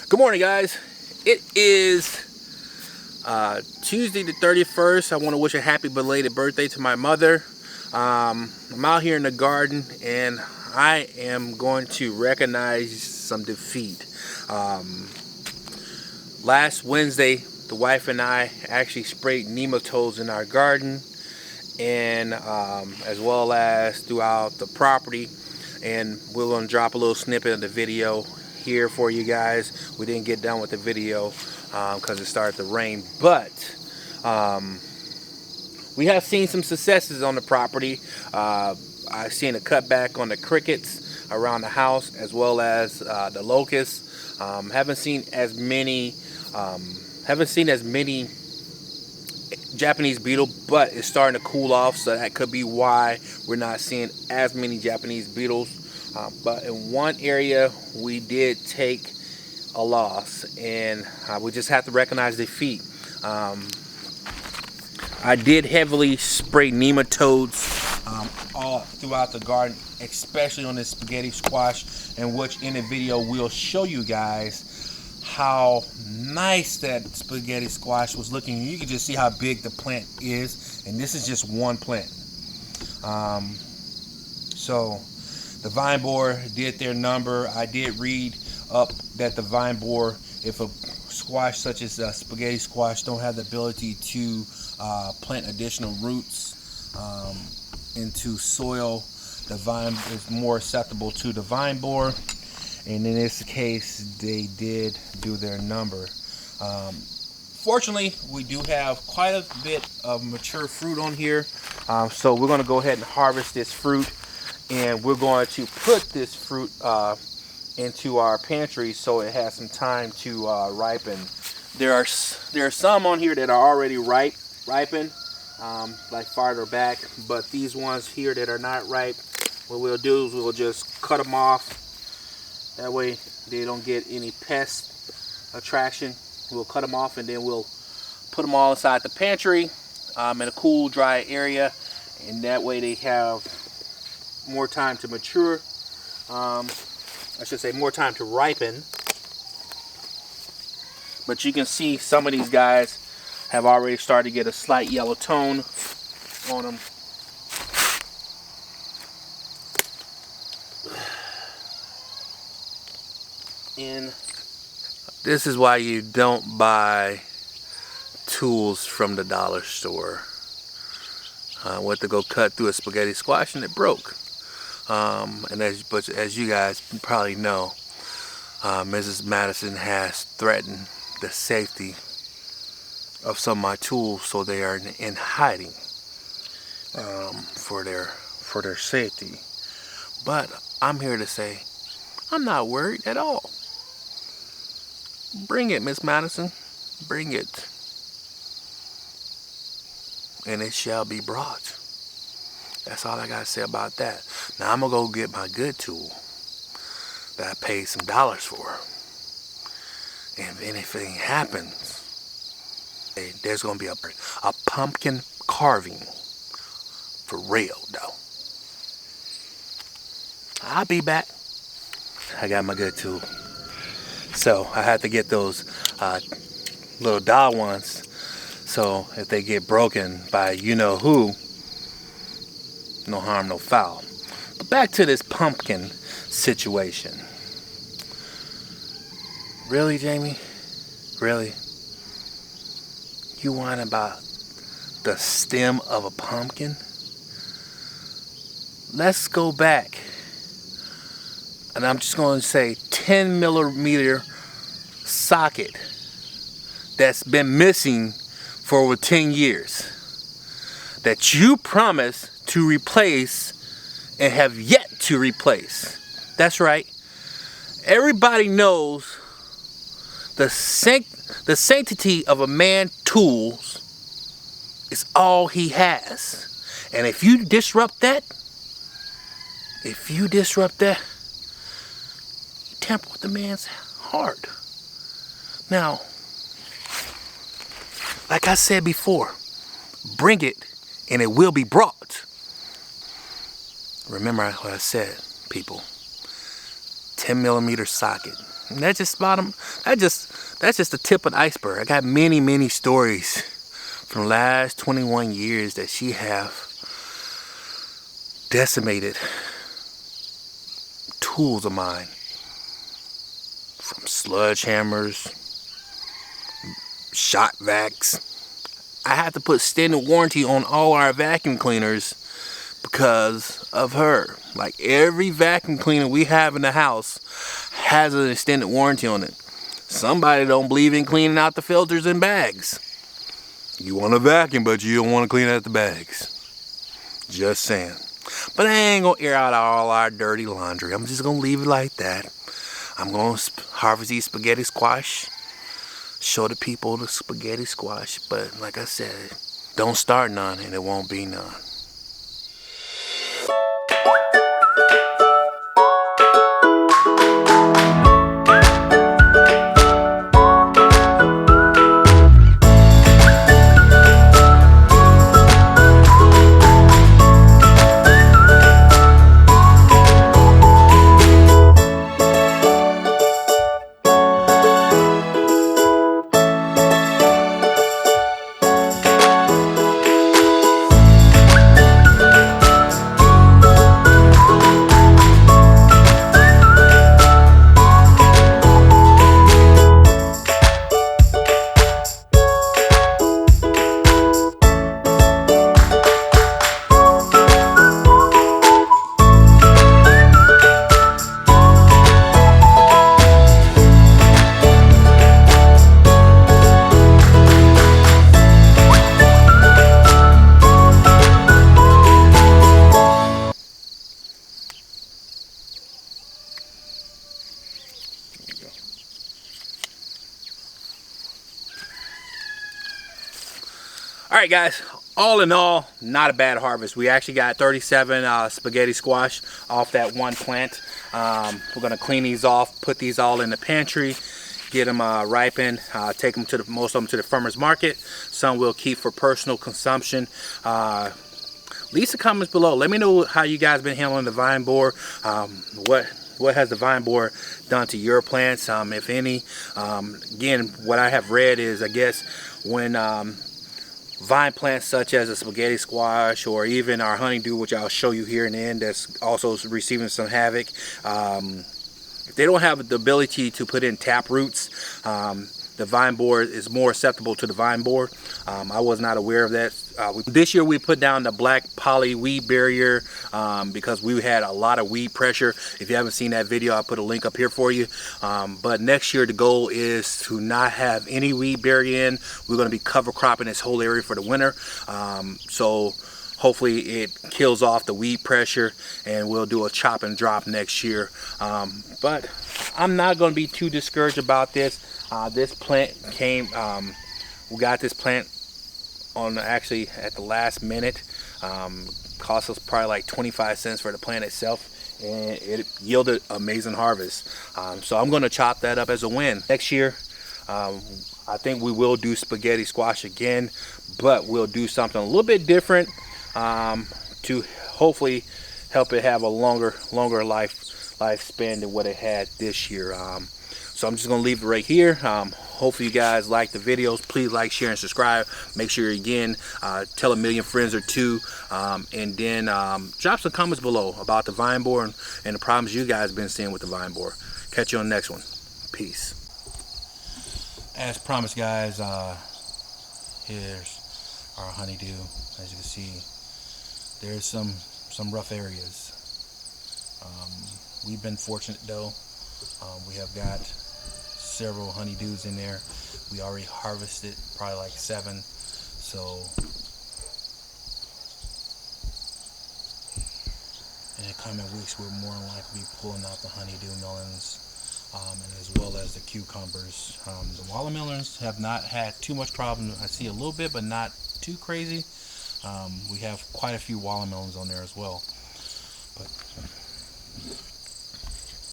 Good morning, guys. It is Tuesday the 31st. I want to wish a happy belated birthday to my mother. I'm out here in the garden and I am going to recognize some defeat. Last Wednesday, the wife and I actually sprayed nematodes in our garden, and as well as throughout the property. And we're going to drop a little snippet of the video here for you guys. We didn't get done with the video because it started to rain, but we have seen some successes on the property. I've seen a cutback on the crickets around the house, as well as the locusts. Haven't seen as many Japanese beetle, but it's starting to cool off, so that could be why we're not seeing as many Japanese beetles. But in one area we did take a loss, and we just have to recognize defeat. I did heavily spray nematodes all throughout the garden, especially on this spaghetti squash, and which in the video we'll show you guys how nice that spaghetti squash was looking. You can just see how big the plant is, and this is just one plant. So the vine borer did their number. I did read up that the vine borer, if a squash such as a spaghetti squash don't have the ability to plant additional roots into soil, the vine is more acceptable to the vine borer. And in this case, they did do their number. Fortunately, we do have quite a bit of mature fruit on here. So we're going to go ahead and harvest this fruit. And we're going to put this fruit into our pantry so it has some time to ripen. There are some on here that are already ripened, like farther back. But these ones here that are not ripe, what we'll do is we'll just cut them off. That way they don't get any pest attraction. We'll cut them off, and then we'll put them all inside the pantry in a cool, dry area. And that way they have more time to mature. I should say more time to ripen. But you can see some of these guys have already started to get a slight yellow tone on them. And this is why you don't buy tools from the dollar store. I went to go cut through a spaghetti squash and it broke. And as you guys probably know, Mrs. Madison has threatened the safety of some of my tools, so they are in hiding for their safety. But I'm here to say I'm not worried at all. Bring it, Miss Madison. Bring it. And it shall be brought. That's all I gotta say about that. Now I'm gonna go get my good tool that I paid some dollars for. And if anything happens, there's gonna be a pumpkin carving for real, though. I'll be back. I got my good tool. So I had to get those little doll ones, so if they get broken by you know who, no harm, no foul. But back to this pumpkin situation. Really, Jamie? Really? You whine about the stem of a pumpkin? Let's go back. And I'm just going to say 10 millimeter socket that's been missing for over 10 years that you promised to replace and have yet to replace. That's right. Everybody knows the sanctity of a man's tools is all he has. And if you disrupt that, you tamper with the man's heart. Now, like I said before, bring it and it will be brought. Remember what I said, people. 10 millimeter socket. And that's just that's just the tip of the iceberg. I got many stories from the last 21 years that she have decimated tools of mine. From sledgehammers, shot vacs. I had to put extended warranty on all our vacuum cleaners because of her. Like every vacuum cleaner we have in the house has an extended warranty on it. Somebody don't believe in cleaning out the filters and bags. You want to vacuum, but you don't want to clean out the bags. Just saying. But I ain't gonna air out all our dirty laundry. I'm just gonna leave it like that. I'm gonna harvest these spaghetti squash. Show the people the spaghetti squash. But like I said, don't start none and it won't be none. Alright guys, all in all, not a bad harvest. We actually got 37 spaghetti squash off that one plant. We're going to clean these off, put these all in the pantry, get them ripened, take them to most of them to the farmer's market. Some we'll keep for personal consumption. Leave some comments below. Let me know how you guys been handling the vine borer. What has the vine borer done to your plants, if any? Again, what I have read is, I guess, when vine plants such as a spaghetti squash or even our honeydew, which I'll show you here in the end, that's also receiving some havoc. If they don't have the ability to put in tap roots, the vine borer is more acceptable to the vine borer. I was not aware of that. This year we put down the black poly weed barrier because we had a lot of weed pressure. If you haven't seen that video, I'll put a link up here for you. But next year the goal is to not have any weed barrier in. We're going to be cover cropping this whole area for the winter. So hopefully it kills off the weed pressure and we'll do a chop and drop next year. But I'm not going to be too discouraged about this. This plant came, we got this plant on actually at the last minute. Cost us probably like 25 cents for the plant itself, and it yielded amazing harvest. So I'm going to chop that up as a win. Next year, I think we will do spaghetti squash again, but we'll do something a little bit different to hopefully help it have a longer lifespan than what it had this year. So I'm just going to leave it right here. Hopefully you guys like the videos. Please like, share, and subscribe. Make sure, again, tell a million friends or two. And then drop some comments below about the vine borer and the problems you guys been seeing with the vine borer. Catch you on the next one. Peace. As promised, guys, here's our honeydew. As you can see, there's some rough areas. We've been fortunate though. We have got several honeydews in there. We already harvested probably like 7. So in the coming weeks, we're more than likely pulling out the honeydew melons, and as well as the cucumbers. The watermelons have not had too much problem. I see a little bit, but not too crazy. We have quite a few watermelons on there as well. But